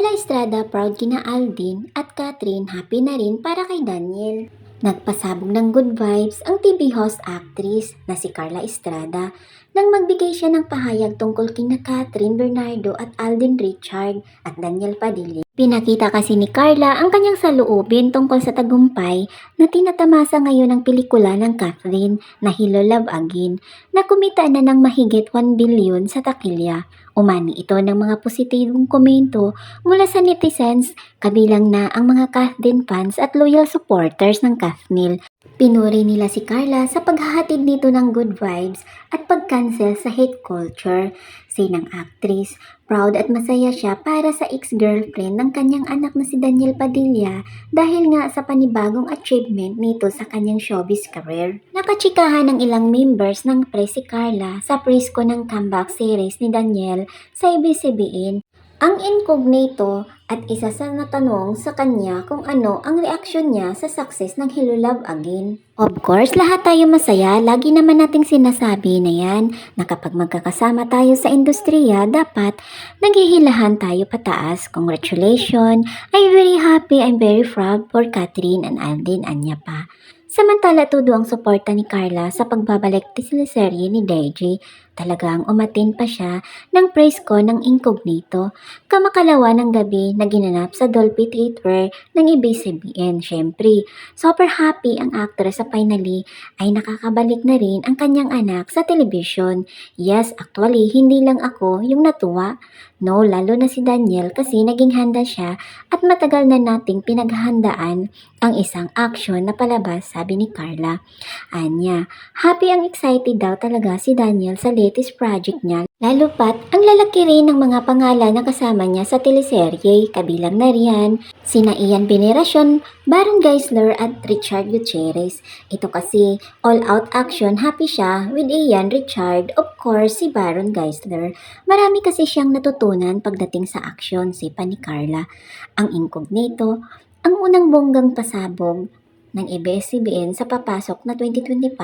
Carla Estrada proud kina Aldin at Catherine happy na rin para kay Daniel. Nagpasabog ng good vibes ang TV host actress na si Carla Estrada nang magbigay siya ng pahayag tungkol kina Catherine Bernardo at Alden Richard at Daniel Padilla. Pinakita kasi ni Carla ang kanyang saloobin tungkol sa tagumpay na tinatamasa ngayon ng pelikula ng Catherine na Hello Love Again na kumita na ng mahigit 1 billion sa takilya. Umani ito ng mga positibong komento mula sa netizens, kabilang na ang mga Catherine fans at loyal supporters ng Kathniel. Pinuri nila si Carla sa paghahatid nito ng good vibes at pag-cancel sa hate culture. Say ng actress, proud at masaya siya para sa ex-girlfriend ng kanyang anak na si Daniel Padilla dahil nga sa panibagong achievement nito sa kanyang showbiz career. Nakachikahan ng ilang members ng press si Carla sa presko ng comeback series ni Daniel sa ABS-CBN. Ang incognito at isa sa natanong sa kanya kung ano ang reaksyon niya sa success ng Hello Love Again. Of course, lahat tayo masaya. Lagi naman nating sinasabi na yan na kapag magkakasama tayo sa industriya, dapat naghihilahan tayo pataas. Congratulations! I'm very happy, I'm very proud for Catherine and Alden, anya pa. Samantala, todo ang suporta ni Carla sa pagbabalik sa teleserye ni DJ. Talagang umatin pa siya ng praise ko ng incognito. Kamakalawa ng gabi na ginanap sa Dolby Theatre ng ABS-CBN. Siyempre, super happy ang actress sa finally ay nakakabalik na rin ang kanyang anak sa television. Yes, actually, hindi lang ako yung natuwa. No, lalo na si Daniel kasi naging handa siya at matagal na nating pinaghahandaan ang isang action na palabas, sabi ni Carla. Anya, happy ang excited daw talaga si Daniel sa latest project niya. Lalo pat, ang lalaki rin ng mga pangalan na kasama niya sa teleserye, kabilang na riyan, sina Ian Veneracion, Baron Geisler at Richard Gutierrez. Ito kasi, all-out action, happy siya with Ian, Richard, of course si Baron Geisler. Marami kasi siyang natutunan pagdating sa action, sipa ni Carla. Ang incognito, ang unang bonggang pasabog ng ABS-CBN sa papasok na 2025,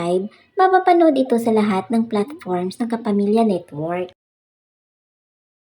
mapapanood ito sa lahat ng platforms ng Kapamilya Network.